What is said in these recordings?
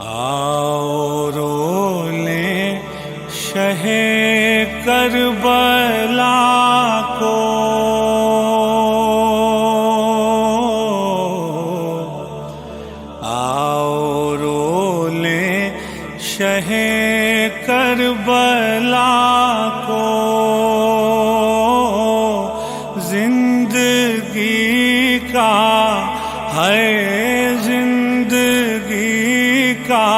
آؤ رو لیں شہ کربلا کو، آؤ رو لیں شہ کربلا کو، زندگی کا ہے زندگی کا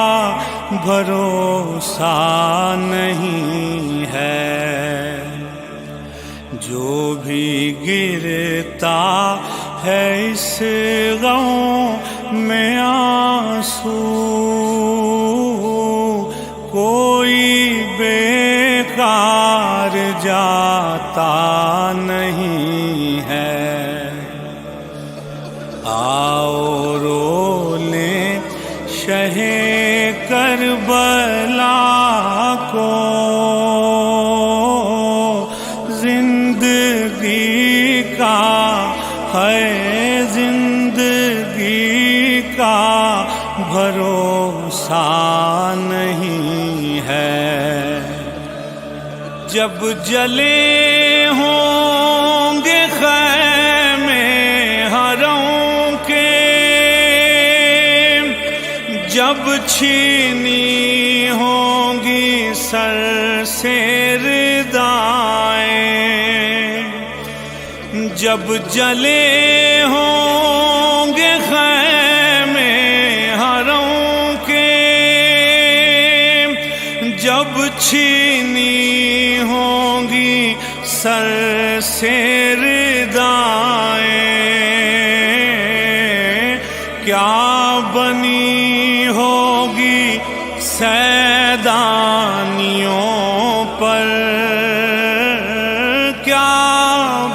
بھروسہ نہیں ہے، جو بھی گرتا ہے اس غم میں آنسو، کوئی بیکار جاتا نہیں ہے۔ آؤ رو لیں شہ کربلا کو، زندگی کا ہے زندگی کا بھروسہ نہیں ہے، جب جلے ہوں گے خیمے حرم کے، جب چھینی ہوں گی سر سے ردائیں، جب جلے ہوں گے خیمے حرم کے، جب چھینی ہوں گی سر سے ردائیں، کیا بنی ہوگی سیدانیوں پر، کیا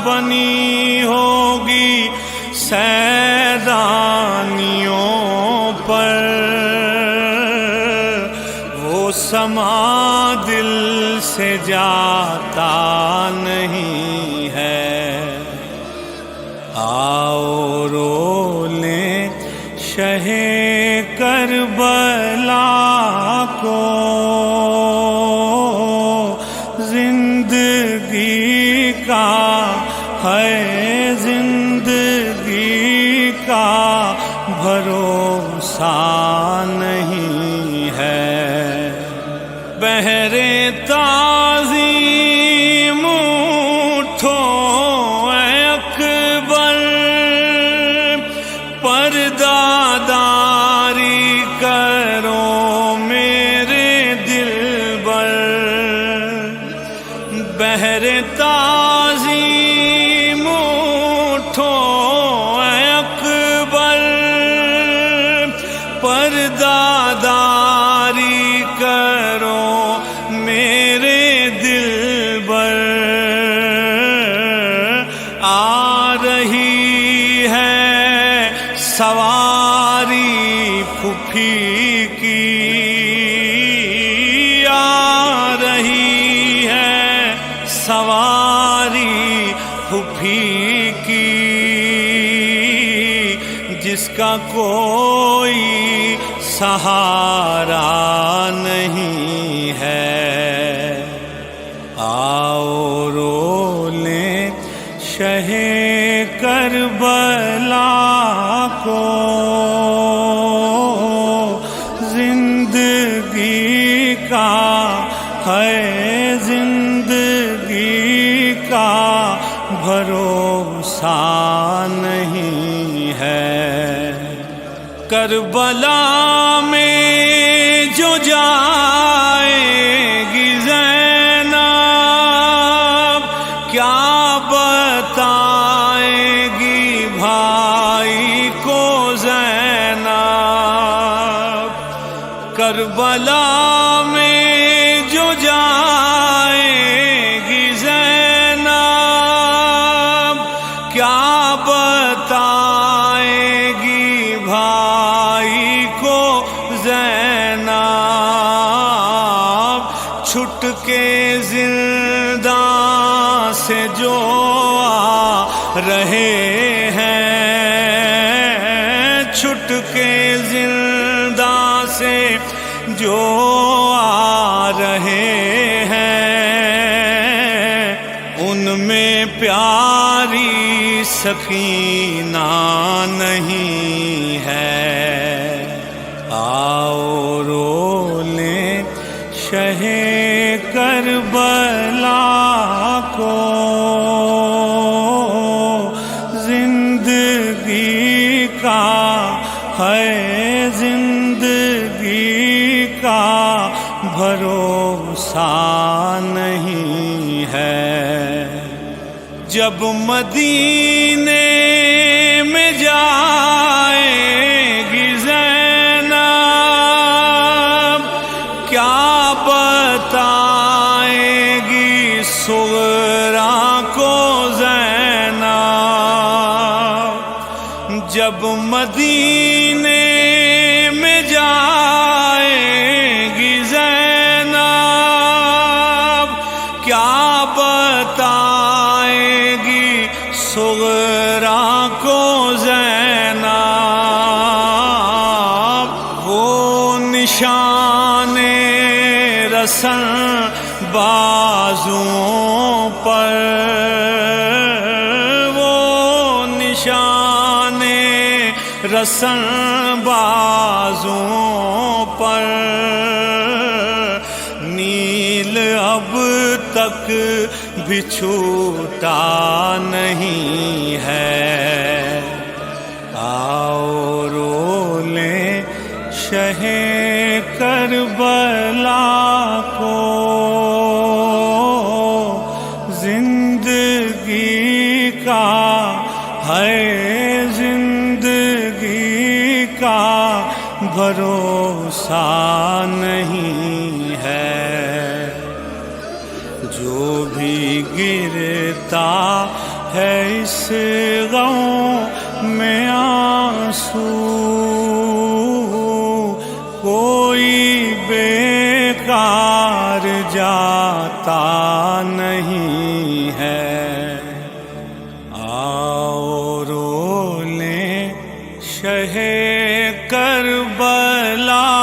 بنی ہوگی سیدانیوں پر، وہ سما دل سے جاتا نہیں ہے۔ آؤ رو لیں شہ کربلا کو، زندگی کا ہے زندگی کا بھروسہ نہیں ہے، بہر تعظیم اٹھو اے اکبر، پردہ داری کرو میرے دلبر، بہر تعظیم اٹھو اے اکبر، پردہ داری کرو میرے دلبر، آ رہی ہے سواری پھوپھی کی، آ رہی ہے سواری پھوپھی کی، جس کا کوئی سہارا نہیں ہے۔ آؤ رو لیں شہ کربلا کو، زندگی کا ہے زندگی کا بھروسہ نہیں ہے، کربلا میں جو جائے گی زینب، کیا بتائے گی بھائی کو زینب، کربلا میں جو جائے گی زینب، کیا بتائے گی بھائی کو زینب، چھٹ کے زنداں سے جو آ رہے ہیں، چھٹ کے زنداں سے جو آ رہے ہیں ان میں پیاری سکینہ نہیں ہے۔ آؤ رو لیں شہ کربلا کو، زندگی کا ہے زندگی کا بھروسہ نہیں ہے۔ جب مدینے میں جائے گی زینب کیا بتائے گی صغرا کو زینب، جب مدینے میں جائے گی زینب کیا بتائے گی صغرا کو زینب، وہ نشان رسن بازوں پر، وہ نشان رسن بازوں پر، نیل اب تک بھی چھوٹا نہیں ہے۔ آؤ رو لیں شہ کربلا کو، زندگی کا ہے زندگی کا بھروسہ نہیں ہے۔ جو بھی گرتا ہے اس غم میں آنسو، کوئی بیکار جاتا نہیں ہے۔ آؤ رو لیں شہ کربلا